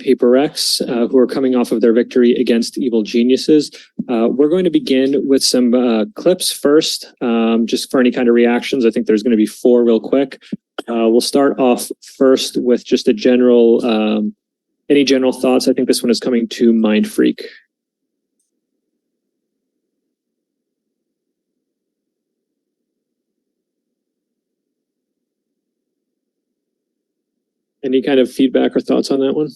Paper X, who are coming off of their victory against Evil Geniuses. We're going to begin with some clips first, just for any kind of reactions. I think there's going to be 4 real quick. We'll start off first with just a general, any general thoughts. I think this one is coming to Mind Freak. Any kind of feedback or thoughts on that one?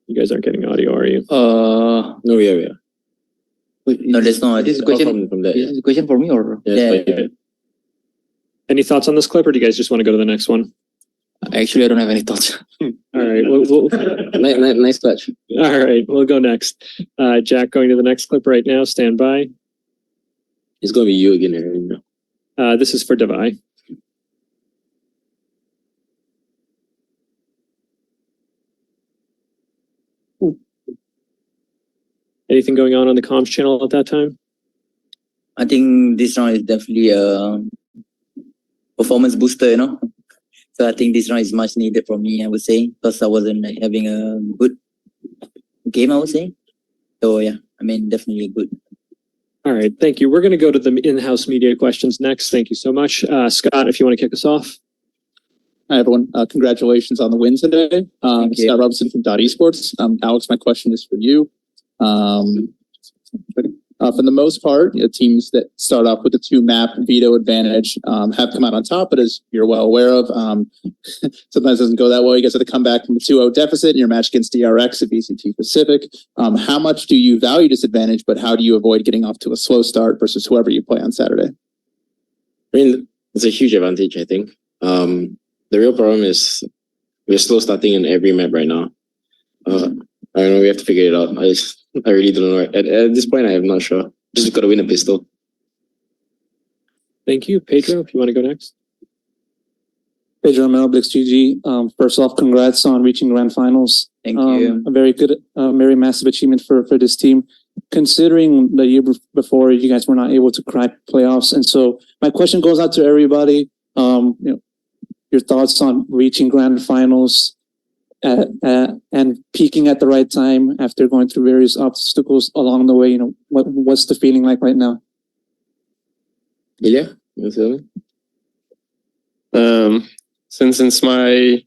You guys aren't getting audio, are you? No, we are. No, there's no. This is a question from This is a question for me or? Yeah. Any thoughts on this clip, or do you guys just want to go to the next one? Actually, I don't have any thoughts. All right, Nice clutch. All right, we'll go next. Jack, going to the next clip right now. Stand by. It's going to be you again. This is for Devi. Anything going on the comms channel at that time? I think this round is definitely a performance booster, you know. So I think this round is much needed for me, I would say, because I wasn't having a good game, I would say. So yeah, I mean, definitely good. All right, thank you. We're going to go to the in-house media questions next. Thank you so much. Scott, if you want to kick us off. Hi, everyone. Congratulations on the win today. Scott Robinson from .esports. Alex, my question is for you. For the most part, teams that start off with a 2-map veto advantage have come out on top, but as you're well aware of, sometimes it doesn't go that well. You guys have to come back from a 2-0 deficit in your match against DRX at VCT Pacific. How much do you value this advantage, but how do you avoid getting off to a slow start versus whoever you play on Saturday? I mean, it's a huge advantage, I think. The real problem is we're slow starting in every map right now. I don't know, we have to figure it out. I really don't know. At this point, I am not sure. Just got to win a pistol. Thank you. Pedro, if you want to go next. Pedro Romero, Blix GG. First off, congrats on reaching grand finals. Thank you. A very good, very massive achievement for this team. Considering the year before, you guys were not able to crack playoffs. And so my question goes out to everybody. Your thoughts on reaching grand finals and peaking at the right time after going through various obstacles along the way. What's the feeling like right now? Yeah. Since it's my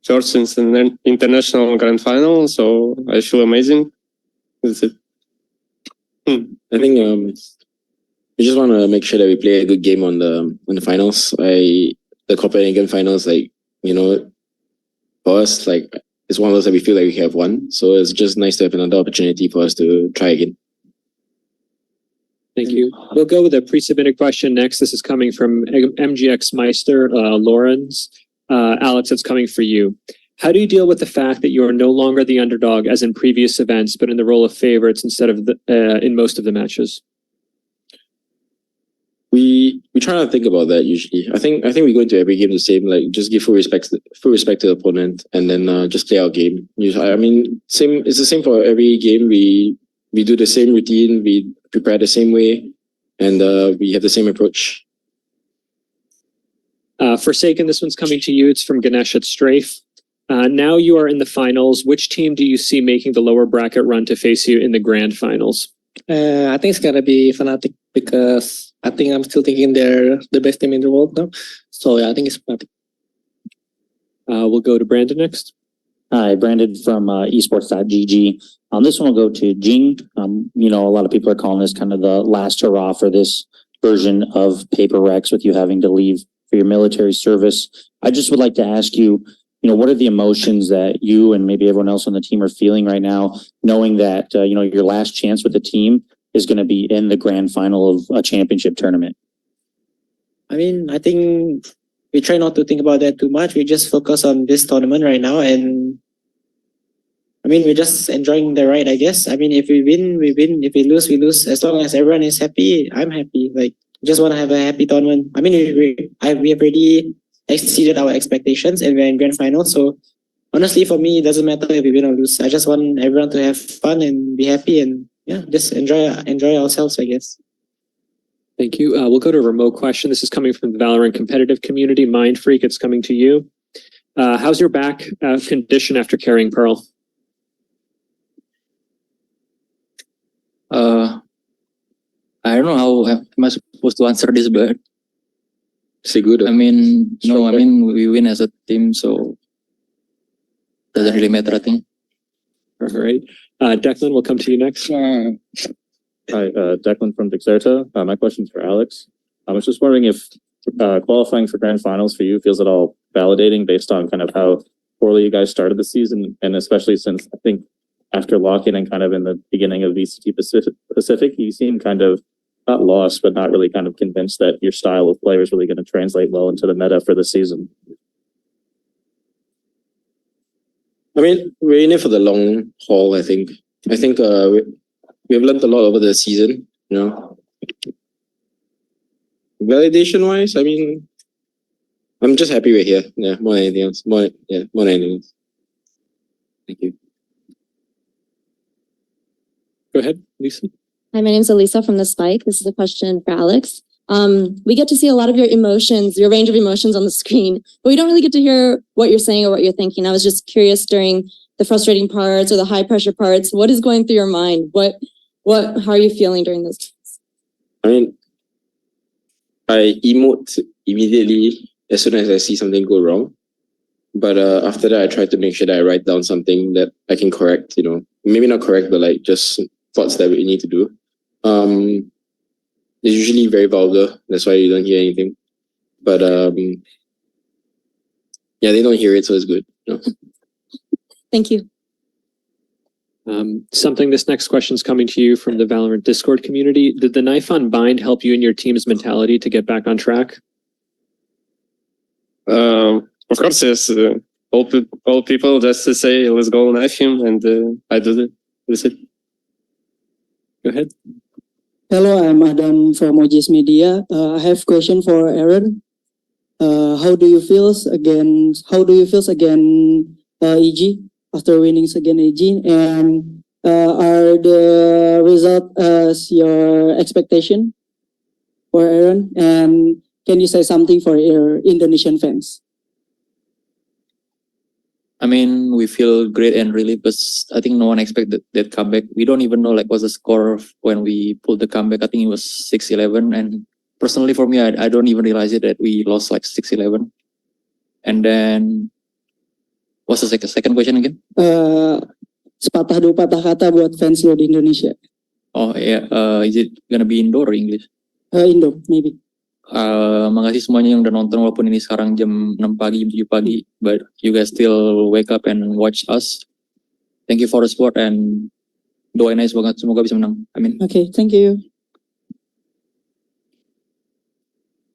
first international grand final, so I feel amazing. That's it. I think we just want to make sure that we play a good game on the finals. The Copenhagen finals, for us, it's one of those that we feel like we have won. So it's just nice to have another opportunity for us to try again. Thank you. We'll go with a pre-submitted question next. This is coming from MGX Meister, Lawrence. Alex, it's coming for you. How do you deal with the fact that you are no longer the underdog as in previous events, but in the role of favorites instead of in most of the matches? We try not to think about that usually. I think we go into every game the same, just give full respect to the opponent, and then just play our game. I mean, it's the same for every game. We do the same routine, we prepare the same way, and we have the same approach. Forsaken, this one's coming to you. It's from Ganesh at Strafe. Now you are in the finals. Which team do you see making the lower bracket run to face you in the grand finals? I think it's gotta be Fnatic because I think I'm still thinking they're the best team in the world now. So yeah, I think it's Fnatic. We'll go to Brandon next. Hi, Brandon from esports.gg. This one will go to Jing. A lot of people are calling this kind of the last hurrah for this version of Paper X with you having to leave for your military service. I just would like to ask you, what are the emotions that you and maybe everyone else on the team are feeling right now, knowing that, your last chance with the team is going to be in the grand final of a championship tournament? I mean, I think we try not to think about that too much. We just focus on this tournament right now. And I mean, we're just enjoying the ride, I guess. I mean, if we win, we win. If we lose, we lose. As long as everyone is happy, I'm happy. Just want to have a happy tournament. I mean, we have already exceeded our expectations and we're in grand final. So honestly, for me, it doesn't matter if we win or lose. I just want everyone to have fun and be happy and just enjoy ourselves, I guess. Thank you. We'll go to a remote question. This is coming from the VALORANT competitive community. Mind Freak, it's coming to you. How's your back condition after carrying Pearl? I don't know how am I supposed to answer this, but Say good. I mean, no, I mean we win as a team, so doesn't really matter. I think. All right. Declan, we'll come to you next. Hi, Declan from Dexerta. My question's for Alex. I was just wondering if qualifying for grand finals for you feels at all validating based on kind of how poorly you guys started the season, and especially since I think after lock-in and kind of in the beginning of VCT Pacific, you seem kind of not lost, but not really kind of convinced that your style of play is really going to translate well into the meta for the season. I mean, we're in it for the long haul, I think. I think we've learned a lot over the season, you know. Validation-wise, I mean, I'm just happy we're here. Yeah, more than anything else. More than anything else. Thank you. Go ahead, Lisa. Hi, my name is Elisa from The Spike. This is a question for Alex. We get to see a lot of your emotions, your range of emotions on the screen, but we don't really get to hear what you're saying or what you're thinking. I was just curious during the frustrating parts or the high pressure parts, what is going through your mind? How are you feeling during those times? I mean, I emote immediately as soon as I see something go wrong. But after that, I try to make sure that I write down something that I can correct, you know. Maybe not correct, but like just thoughts that we need to do. It's usually very vulgar. That's why you don't hear anything. But yeah, they don't hear it, so it's good. You know? Thank you. This next question is coming to you from the VALORANT Discord community. Did the knife on bind help you and your team's mentality to get back on track? Of course, yes. All people just to say, let's go knife him, and I did it. That's it. Go ahead. Hello, I'm Adam from OGS Media. I have a question for Aaron. How do you feel against EG after winning against EG? And are the result as your expectation for Aaron? And can you say something for your Indonesian fans? I mean, we feel great and relieved, but I think no one expected that comeback. We don't even know like what's the score when we pulled the comeback. I think it was 6-11, and personally for me, I don't even realize it that we lost like 6-11. And then, what's the second question again? Sepatah dua patah kata buat fans lo di Indonesia. Oh yeah, is it gonna be indoor or English? Indo, maybe. Makasih semuanya yang udah nonton walaupun ini sekarang jam 6 pagi, jam 7 pagi, but you guys still wake up and watch us. Thank you for the support and doain aja semoga bisa menang. Amin. Okay, thank you.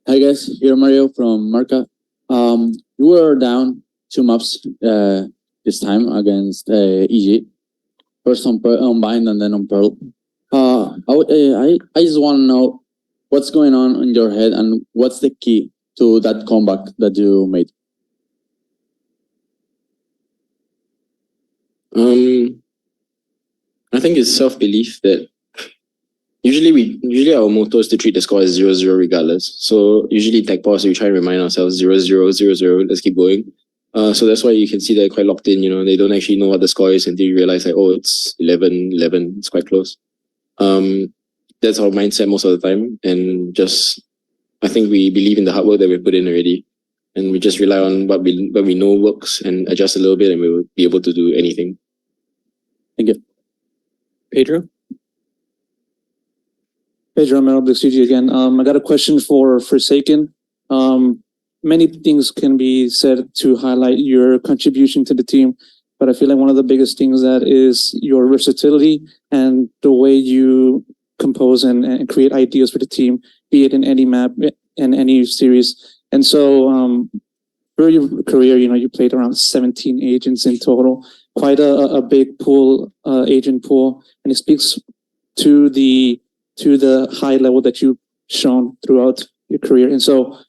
Hi guys, here Mario from Marca. You were down 2 maps this time against EG. First on Bind and then on Pearl. I just want to know what's going on in your head and what's the key to that comeback that you made? I think it's self-belief that usually our motto is to treat the score as 0-0 regardless. So usually tech pause, we try and remind ourselves 0-0, 0-0, let's keep going. So that's why you can see they're quite locked in, you know, they don't actually know what the score is until you realize like, oh, it's 11-11, it's quite close. That's our mindset most of the time, and just I think we believe in the hard work that we've put in already, and we just rely on what we know works and adjust a little bit, and we will be able to do anything. Thank you. Pedro? Pedro Mel, CG again. I got a question for Forsaken. Many things can be said to highlight your contribution to the team, but I feel like one of the biggest things that is your versatility and the way you compose and create ideas for the team, be it in any map and any series. And so for your career, you know, you played around 17 agents in total, quite a big pool, agent pool, and it speaks to the high level that you've shown throughout your career. And so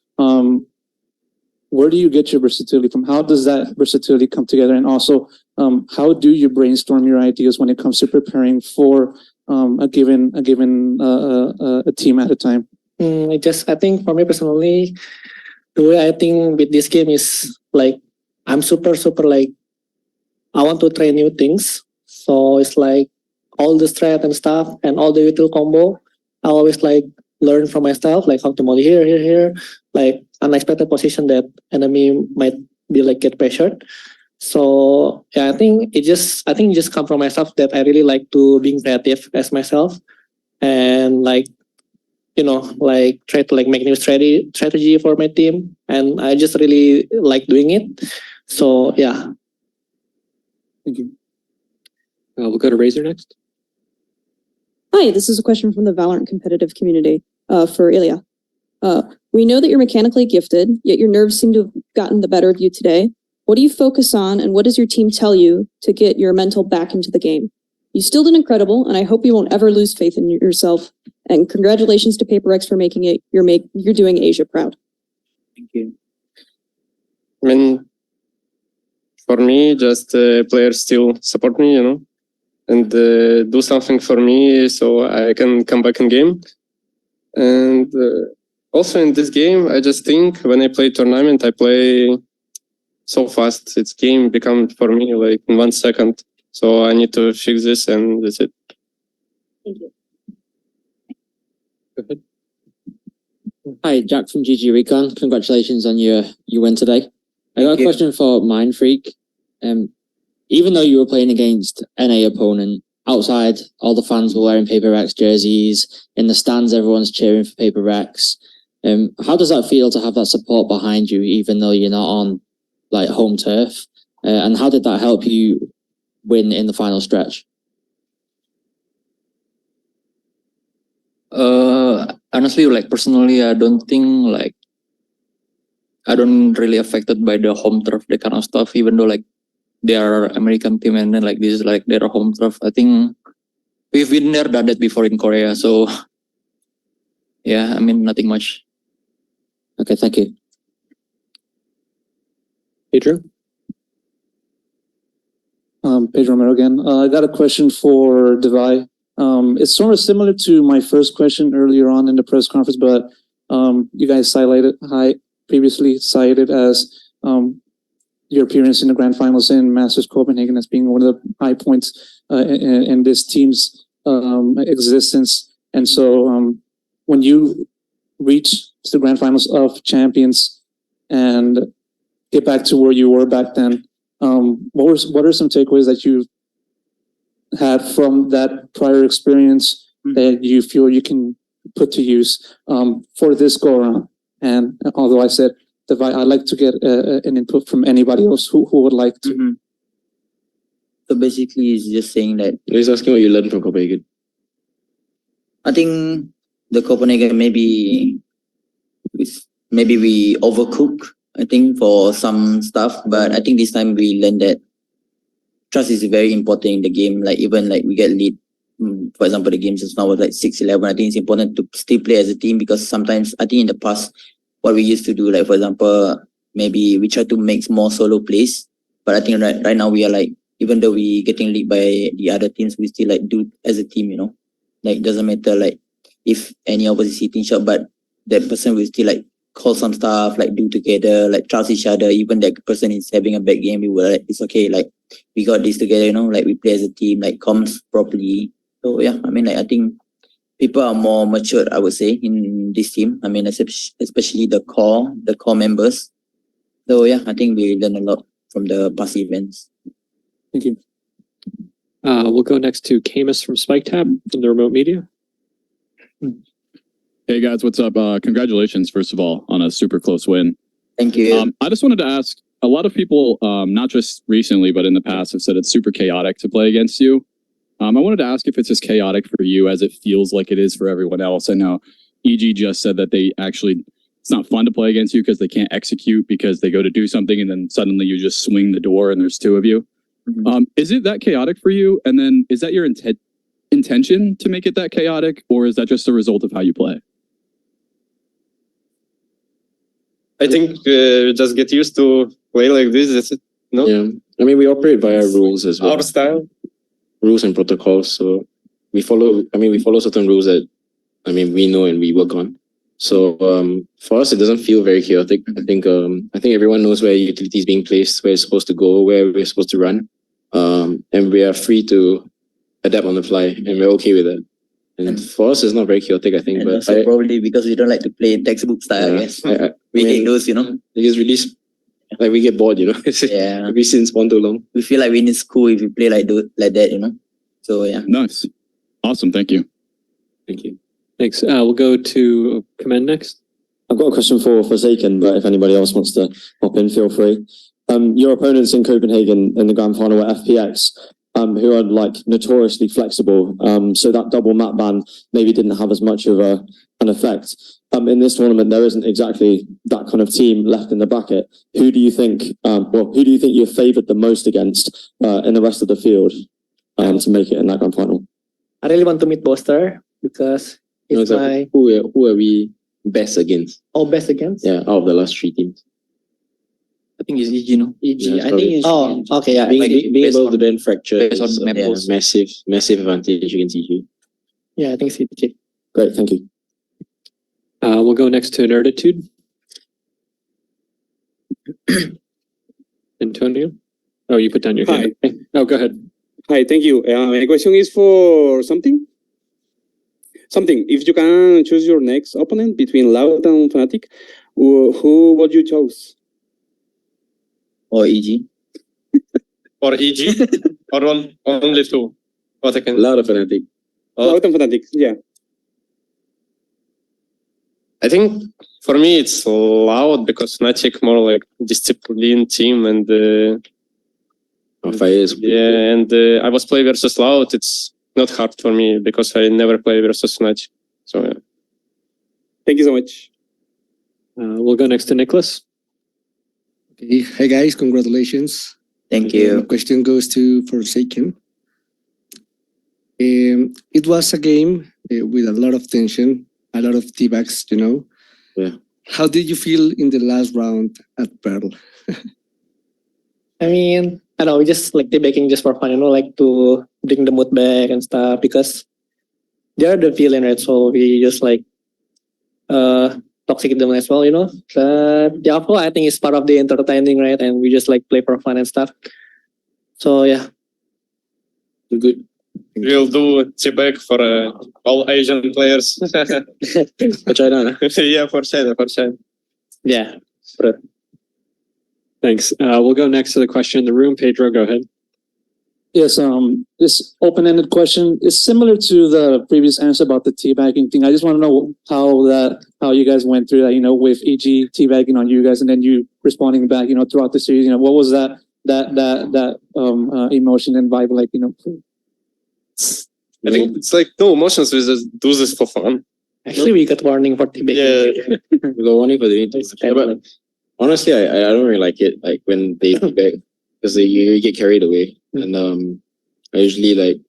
where do you get your versatility from? How does that versatility come together? And also, how do you brainstorm your ideas when it comes to preparing for a given team at a time? I think for me personally, the way I think with this game is like I'm super like I want to try new things. So it's like all the strat and stuff and all the util combo. I always like learn from myself, like how to molly here, like unexpected position that enemy might be like get pressured. So yeah, I think it just come from myself that I really like to being creative as myself and like like try to like make new strategy for my team, and I just really like doing it. So yeah. Thank you. We'll go to Razor next. Hi, this is a question from the VALORANT competitive community for Ilya. We know that you're mechanically gifted, yet your nerves seem to have gotten the better of you today. What do you focus on, and what does your team tell you to get your mental back into the game? You still did incredible, and I hope you won't ever lose faith in yourself. And congratulations to PaperX for making it. You're doing Asia proud. Thank you. I mean, for me, just players still support me, and do something for me so I can come back in game. And also in this game, I just think when I play tournament, I play so fast. It's game become for me like in 1 second. So I need to fix this, and that's it. Thank you. Go ahead. Hi, Jack from GG Recon. Congratulations on your win today. I got Thank a you. question for Mind Freak. Even though you were playing against NA opponent, outside all the fans were wearing Paper Rex jerseys. In the stands, everyone's cheering for Paper Rex. How does that feel to have that support behind you, even though you're not on like home turf? And how did that help you win in the final stretch? Honestly, like personally, I don't think like I don't really affected by the home turf, that kind of stuff. Even though like they are American team and then like this is like their home turf. I think we've been there, done that before in Korea. So yeah, I mean nothing much. Okay, thank you. Pedro? Pedro Romero again. I got a question for Devi. It's sort of similar to my first question earlier on in the press conference, but you guys previously cited as your appearance in the grand finals in Masters Copenhagen as being one of the high points in this team's existence. And so when you reach the grand finals of champions and get back to where you were back then, what are some takeaways that you had from that prior experience that you feel you can put to use for this go around? And although I said, I'd like to get an input from anybody else who would like to. Mm-hmm. So basically, he's just saying that He's asking what you learned from Copenhagen. I think the Copenhagen maybe we overcook. I think for some stuff, but I think this time we learned that trust is very important in the game. Like even like we get lead, for example, the games just now was like 6-11. I think it's important to still play as a team because sometimes I think in the past what we used to do, like for example, maybe we try to make more solo plays, but I think right now we are like even though we getting lead by the other teams, we still like do as a team. Like it doesn't matter like if any of us is hitting shot, but that person will still like call some stuff, like do together, like trust each other. Even that person is having a bad game, we will like, it's okay, like we got this together, like we play as a team, like comms properly. So yeah, I mean, like I think people are more matured, I would say, in this team. I mean, especially the core members. So yeah, I think we learn a lot from the past events. Thank you. We'll go next to Camus from SpikeTab from the remote media. Hey guys, what's up? Congratulations, first of all, on a super close win. Thank you. I just wanted to ask, a lot of people, not just recently, but in the past have said it's super chaotic to play against you. I wanted to ask if it's as chaotic for you as it feels like it is for everyone else. I know EG just said that it's not fun to play against you because they can't execute because they go to do something and then suddenly you just swing the door and there's two of you. Mm-hmm. Is it that chaotic for you? And then is that your intention to make it that chaotic, or is that just a result of how you play? I think we just get used to play like this. That's it. No? Yeah. I mean, we operate via rules as well. Our style. Rules and protocols. So we follow certain rules that, we know and we work on. So for us, it doesn't feel very chaotic. I think everyone knows where utility is being placed, where it's supposed to go, where we're supposed to run, and we are free to adapt on the fly, and we're okay with it. And for us, it's not very chaotic, I think. And but also probably because we don't like to play textbook style, I guess. We hate those, you know. They just release, like we get bored, you know. Yeah. We sit in spawn too long. We feel like we're in school if we play like that, you know. So yeah. Nice. Awesome. Thank you. Thank you. Thanks. We'll go to Command next. I've got a question for Forsaken, but if anybody else wants to hop in, feel free. Your opponents in Copenhagen in the grand final were FPX, who are like notoriously flexible. So that double map ban maybe didn't have as much of an effect. In this tournament, there isn't exactly that kind of team left in the bracket. Who do you think? Who do you think you're favoured the most against in the rest of the field to make it in that grand final? I really want to meet Boster because it's my Who are we best against? best against. Yeah, out of the last 3 teams. I think it's EG, no? EG. Yeah, I think it's okay. Yeah, Being able to then fracture based is on map pools. massive advantage against EG. yeah. I think it's EG. Great, thank you. We'll go next to Nerditude. Antonio? Oh, you put down your hand. Oh, go ahead. Hi, thank you. My question is for something. If you can choose your next opponent between Loud and Fnatic, who would you choose? Or EG. Or EG? Or only two? What I can... Loud of Fnatic. Loud and Fnatic, yeah. I think for me it's Loud because Fnatic more like disciplined team and I was play versus Loud. It's not hard for me because I never play versus Fnatic. So yeah. Thank you so much. We'll go next to Nicholas. Okay. Hey guys, congratulations. Thank you. My question goes to Forsaken. It was a game with a lot of tension, a lot of teabags, you know. Yeah. How did you feel in the last round at Pearl? I mean, I don't know, we just like debating just for fun, you know, like to bring the mood back and stuff because they're the villain, right? So we just like toxic them as well, you know. But yeah, I think it's part of the entertaining, right? And we just like play for fun and stuff. So yeah. Good. We'll do T-back for all Asian players. For China. Yeah, for China. Yeah. Thanks. We'll go next to the question in the room. Pedro, go ahead. Yes, this open-ended question is similar to the previous answer about the teabagging thing. I just want to know how you guys went through that, you know, with EG teabagging on you guys and then you responding back, you know, throughout the series. You know, what was that emotion and vibe like, you know? I think it's like no emotions. We just do this for fun. Actually, we got warning for teabagging. Yeah, we got warning for doing things. Yeah, but honestly, I don't really like it. Like when they teabag because you get carried away, and I usually like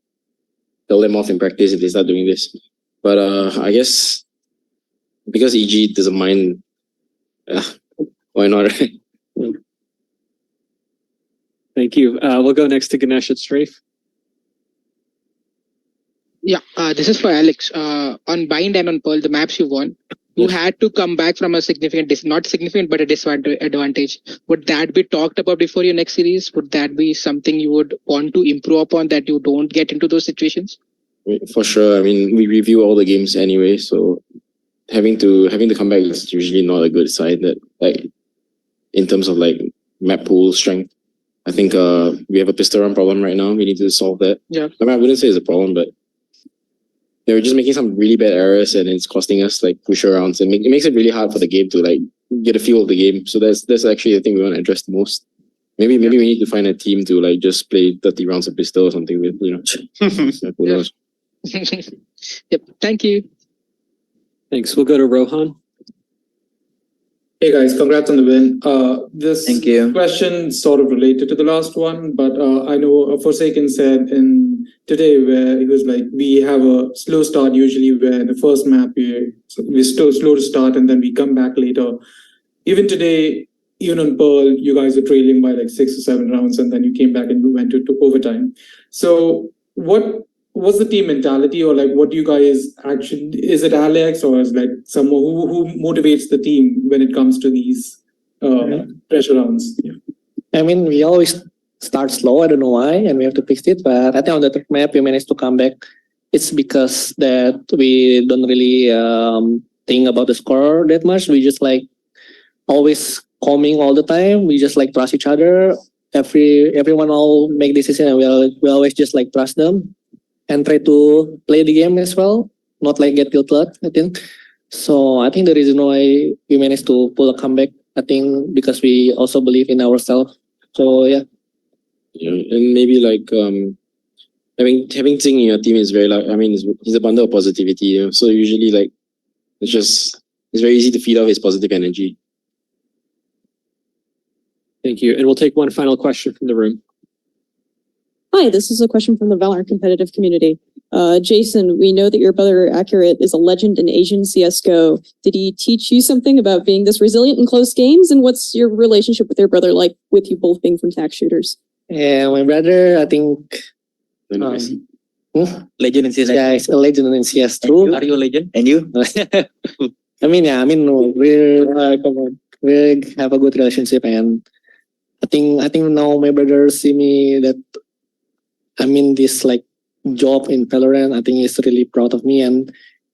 tell them off in practice if they start doing this. But I guess because EG doesn't mind, why not? Right? Thank you. We'll go next to Ganesh at Strafe. Yeah, this is for Alex. On Bind and on Pearl, the maps you won, you had to come back from a not significant, but a disadvantage. Would that be talked about before your next series? Would that be something you would want to improve upon that you don't get into those situations? For sure. I mean, we review all the games anyway, so having to come back is usually not a good sign. That like in terms of like map pool strength, I think we have a pistol run problem right now. We need to solve that. Yeah. I mean, I wouldn't say it's a problem, but they were just making some really bad errors and it's costing us like push rounds and it makes it really hard for the game to like get a feel of the game. So that's actually the thing we want to address the most. Maybe we need to find a team to like just play 30 rounds of pistol or something with, you know. Who knows? Yep. Thank you. Thanks. We'll go to Rohan. Hey guys, congrats on the win. This Thank you. question sort of related to the last one, but I know Forsaken said in today where he was like, we have a slow start usually where the first map we're still slow to start and then we come back later. Even today, even on Pearl, you guys were trailing by like 6 or 7 rounds and then you came back and you went to overtime. So what what's the team mentality, or like what do you guys actually? Is it Alex, or is like someone who motivates the team when it comes to these pressure rounds? Yeah. I mean, we always start slow. I don't know why, and we have to fix it. But I think on the third map, we managed to come back. It's because that we don't really think about the score that much. We just like always calming all the time. We just like trust each other. Everyone all make decision, and we always just like trust them and try to play the game as well. Not like get tilted, I think. So I think the reason why we managed to pull a comeback, I think because we also believe in ourselves. So yeah. And maybe like having Ting in your team is very like, I mean, he's a bundle of positivity. You know? So usually like it's very easy to feed off his positive energy. Thank you. And we'll take one final question from the room. Hi, this is a question from the VALORANT competitive community. Jason, we know that your brother Accurate is a legend in Asian CSGO. Did he teach you something about being this resilient in close games? And what's your relationship with your brother like, with you both being from tac shooters? Yeah, my brother, I think Legend in CS. yeah, he's a legend in CS too. Are you a legend? And you? I mean, yeah, I mean, we have a good relationship, and I think now my brother see me that I'm in this like job in Valorant. I think he's really proud of me, and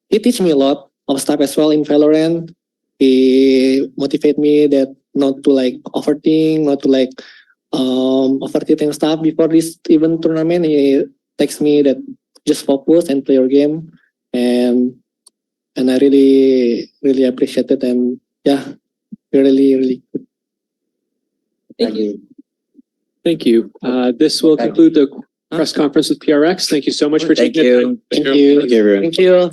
he teach me a lot of stuff as well in Valorant. He motivate me that not to like overthink, not to like overthinking stuff before this even tournament. He texts me that just focus and play your game, and I really appreciate it, and yeah, really good. Thank you. Thank you. This will conclude the press conference with PRX. Thank you so much for taking the time. Thank you. Thank you, everyone. Thank you.